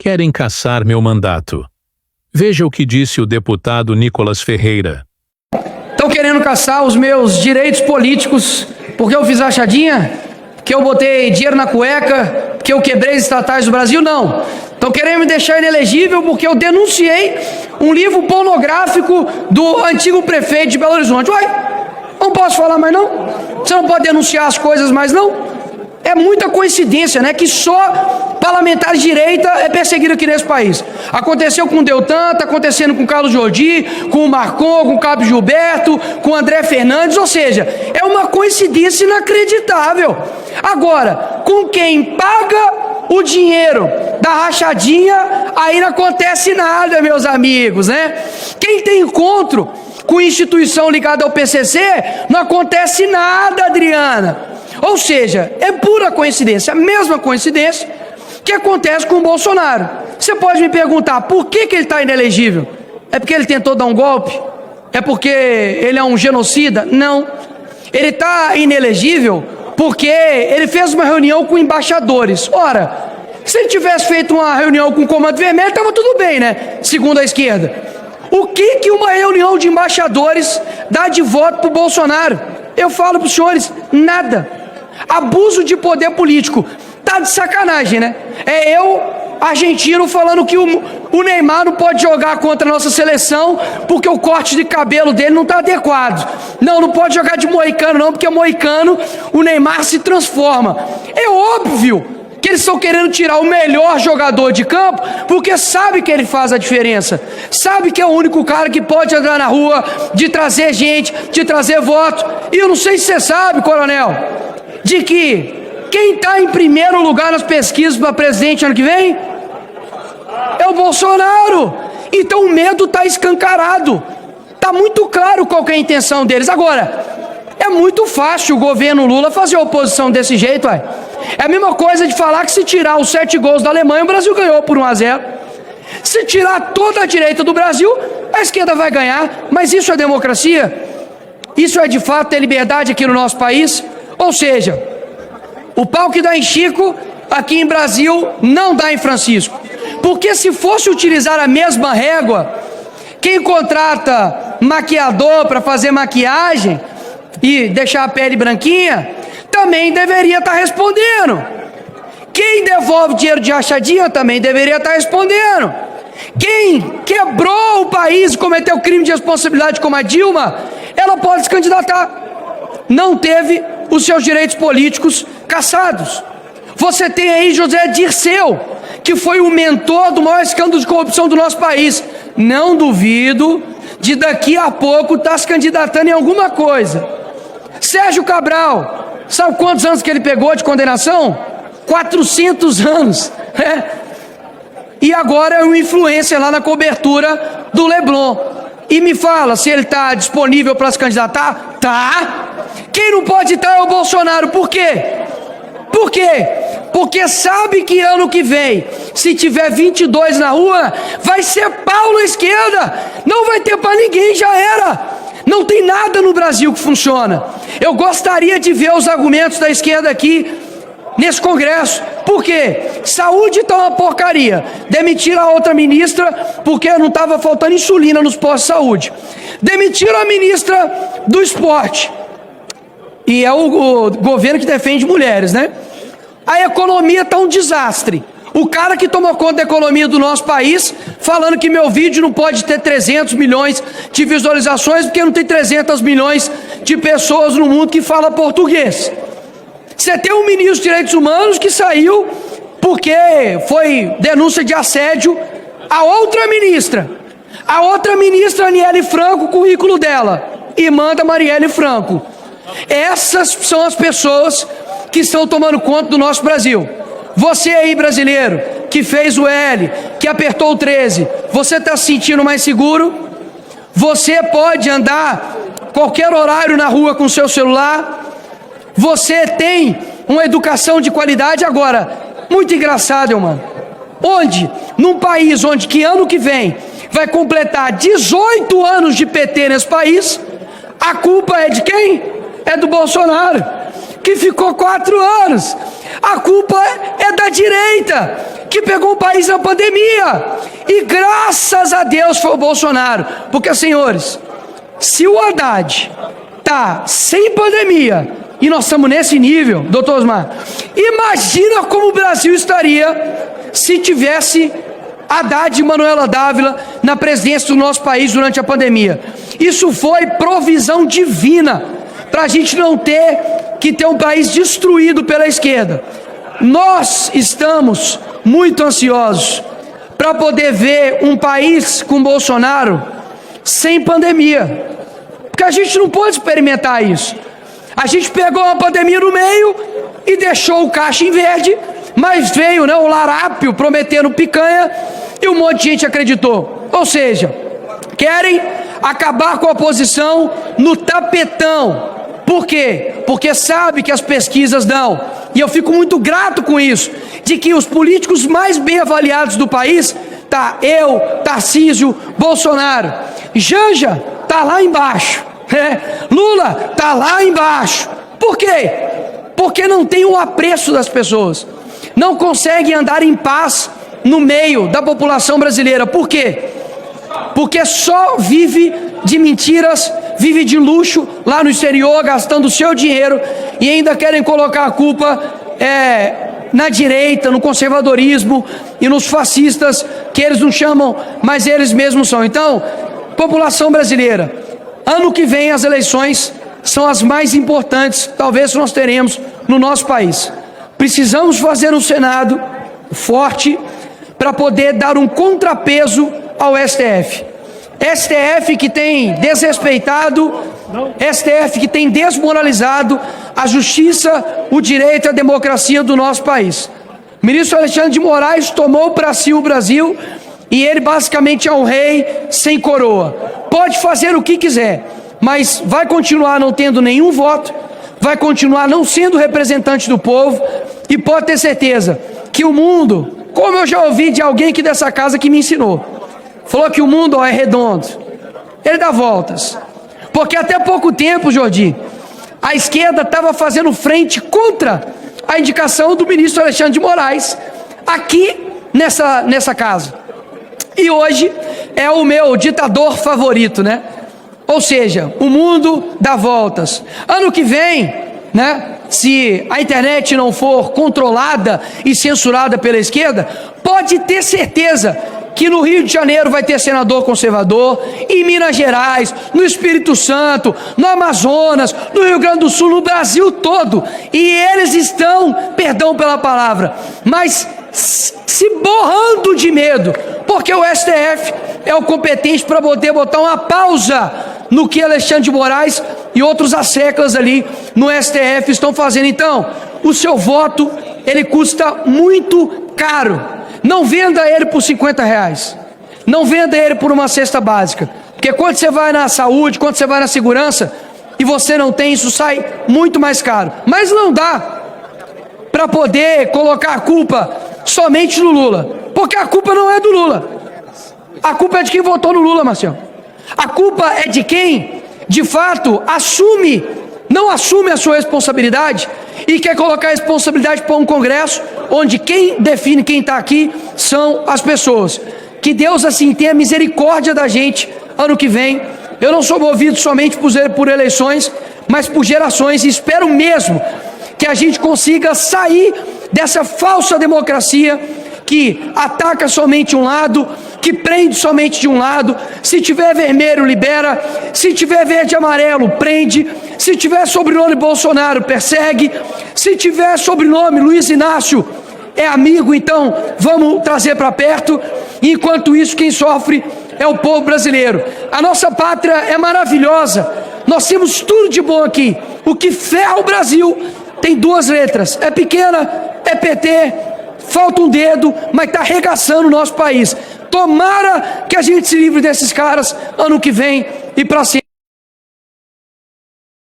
querem cassar meu mandato. Veja o que disse o deputado Nicolas Ferreira. Estão querendo cassar os meus direitos políticos porque eu fiz rachadinha? Porque eu botei dinheiro na cueca? Porque eu quebrei os estatais do Brasil? Não. Estão querendo me deixar inelegível porque eu denunciei um livro pornográfico do antigo prefeito de Belo Horizonte. Uai, não posso falar mais não? Você não pode denunciar as coisas mais não? É muita coincidência, né? Que só parlamentares de direita é perseguido aqui nesse país. Aconteceu com o Deltan, está acontecendo com o Carlos Jordi, com o Marcon, com o Cabo Gilberto, com o André Fernandes, ou seja, é uma coincidência inacreditável. Agora, com quem paga o dinheiro da rachadinha, aí não acontece nada, meus amigos, né? Quem tem encontro com instituição ligada ao PCC, não acontece nada, Adriana. Ou seja, é pura coincidência, a mesma coincidência que acontece com o Bolsonaro. Você pode me perguntar, por que ele está inelegível? É porque ele tentou dar um golpe? É porque ele é um genocida? Não. Ele está inelegível porque ele fez uma reunião com embaixadores. Ora, se ele tivesse feito uma reunião com o Comando Vermelho, estava tudo bem, né? Segundo a esquerda. O que uma reunião de embaixadores dá de voto para o Bolsonaro? Eu falo para os senhores, nada. Abuso de poder político. Tá de sacanagem, né? É eu, argentino, falando que o Neymar não pode jogar contra a nossa seleção porque o corte de cabelo dele não está adequado. Não pode jogar de moicano não, porque moicano o Neymar se transforma. É óbvio que eles estão querendo tirar o melhor jogador de campo porque sabe que ele faz a diferença. Sabe que é o único cara que pode andar na rua, de trazer gente, de trazer voto. E eu não sei se você sabe, coronel, de que quem está em primeiro lugar nas pesquisas para presidente ano que vem é o Bolsonaro. Então o medo está escancarado. Está muito claro qual que é a intenção deles. Agora, é muito fácil o governo Lula fazer oposição desse jeito, ué. É a mesma coisa de falar que se tirar os 7 gols da Alemanha, o Brasil ganhou por 1-0. Se tirar toda a direita do Brasil, a esquerda vai ganhar. Mas isso é democracia? Isso é de fato ter liberdade aqui no nosso país? Ou seja, o pau que dá em Chico, aqui em Brasil, não dá em Francisco. Porque se fosse utilizar a mesma régua, quem contrata maquiador para fazer maquiagem e deixar a pele branquinha, também deveria estar respondendo. Quem devolve dinheiro de rachadinha também deveria estar respondendo. Quem quebrou o país e cometeu crime de responsabilidade como a Dilma, ela pode se candidatar. Não teve os seus direitos políticos cassados. Você tem aí José Dirceu, que foi o mentor do maior escândalo de corrupção do nosso país. Não duvido de daqui a pouco estar se candidatando em alguma coisa. Sérgio Cabral, sabe quantos anos que ele pegou de condenação? 400 anos. E agora é um influencer lá na cobertura do Leblon. E me fala se ele está disponível para se candidatar? Tá. Quem não pode estar é o Bolsonaro. Por quê? Por quê? Porque sabe que ano que vem, se tiver 22 na rua, vai ser Paulo à esquerda. Não vai ter para ninguém, já era. Não tem nada no Brasil que funciona. Eu gostaria de ver os argumentos da esquerda aqui nesse Congresso. Por quê? Saúde está uma porcaria. Demitiram a outra ministra porque não estava faltando insulina nos postos de saúde. Demitiram a ministra do esporte. E é o governo que defende mulheres, né? A economia está um desastre. O cara que tomou conta da economia do nosso país, falando que meu vídeo não pode ter 300 milhões de visualizações, porque não tem 300 milhões de pessoas no mundo que falam português. Você tem um ministro dos Direitos Humanos que saiu porque foi denúncia de assédio a outra ministra. A outra ministra, Aniele Franco, o currículo dela. E manda Marielle Franco. Essas são as pessoas que estão tomando conta do nosso Brasil. Você aí, brasileiro, que fez o L, que apertou o 13, você está se sentindo mais seguro? Você pode andar qualquer horário na rua com seu celular? Você tem uma educação de qualidade? Agora, muito engraçado, mano. Onde? Num país onde que ano que vem vai completar 18 anos de PT nesse país, a culpa é de quem? É do Bolsonaro, que ficou 4 anos. A culpa é da direita, que pegou o país na pandemia. E graças a Deus foi o Bolsonaro. Porque, senhores, se o Haddad está sem pandemia e nós estamos nesse nível, doutor Osmar, imagina como o Brasil estaria se tivesse Haddad e Manuela Dávila na presidência do nosso país durante a pandemia. Isso foi provisão divina para a gente não ter que ter um país destruído pela esquerda. Nós estamos muito ansiosos para poder ver um país com Bolsonaro sem pandemia, porque a gente não pode experimentar isso. A gente pegou uma pandemia no meio e deixou o caixa em verde, mas veio, né, o larápio prometendo picanha e um monte de gente acreditou. Ou seja, querem acabar com a oposição no tapetão. Por quê? Porque sabe que as pesquisas dão, e eu fico muito grato com isso, de que os políticos mais bem avaliados do país, eu, Tarcísio, Bolsonaro, Janja tá lá embaixo, Lula tá lá embaixo. Por quê? Porque não tem o apreço das pessoas, não conseguem andar em paz no meio da população brasileira. Por quê? Porque só vive de mentiras, vive de luxo lá no exterior, gastando o seu dinheiro, e ainda querem colocar a culpa na direita, no conservadorismo e nos fascistas, que eles não chamam, mas eles mesmos são. Então, população brasileira, ano que vem as eleições são as mais importantes, talvez nós teremos no nosso país. Precisamos fazer um Senado forte para poder dar um contrapeso ao STF. STF que tem desrespeitado, STF que tem desmoralizado a justiça, o direito e a democracia do nosso país. O ministro Alexandre de Moraes tomou para si o Brasil e ele basicamente é um rei sem coroa. Pode fazer o que quiser, mas vai continuar não tendo nenhum voto, vai continuar não sendo representante do povo, e pode ter certeza que o mundo, como eu já ouvi de alguém aqui dessa casa que me ensinou, falou que o mundo é redondo, ele dá voltas. Porque até pouco tempo, Jordi, a esquerda estava fazendo frente contra a indicação do ministro Alexandre de Moraes aqui nessa casa. E hoje é o meu ditador favorito, né? Ou seja, o mundo dá voltas. Ano que vem, né, se a internet não for controlada e censurada pela esquerda, pode ter certeza que no Rio de Janeiro vai ter senador conservador, em Minas Gerais, no Espírito Santo, no Amazonas, no Rio Grande do Sul, no Brasil todo. E eles estão, perdão pela palavra, mas se borrando de medo, porque o STF é o competente para poder botar uma pausa no que Alexandre de Moraes e outros asseclas ali no STF estão fazendo. Então, o seu voto, ele custa muito caro. Não venda ele por R$50, não venda ele por uma cesta básica, porque quando você vai na saúde, quando você vai na segurança, e você não tem, isso sai muito mais caro. Mas não dá para poder colocar a culpa somente no Lula, porque a culpa não é do Lula, a culpa é de quem votou no Lula, Marcelo. A culpa é de quem, de fato, não assume a sua responsabilidade e quer colocar a responsabilidade para um Congresso onde quem define quem está aqui são as pessoas. Que Deus assim tenha misericórdia da gente ano que vem. Eu não sou movido somente por eleições, mas por gerações, e espero mesmo que a gente consiga sair dessa falsa democracia que ataca somente um lado, que prende somente de um lado. Se tiver vermelho, libera. Se tiver verde e amarelo, prende. Se tiver sobrenome Bolsonaro, persegue. Se tiver sobrenome Luiz Inácio, é amigo, então vamos trazer para perto. Enquanto isso, quem sofre é o povo brasileiro. A nossa pátria é maravilhosa. Nós temos tudo de bom aqui. O que ferra o Brasil tem duas letras. É pequena, é PT, falta um dedo, mas está arregaçando o nosso país. Tomara que a gente se livre desses caras ano que vem e para sempre.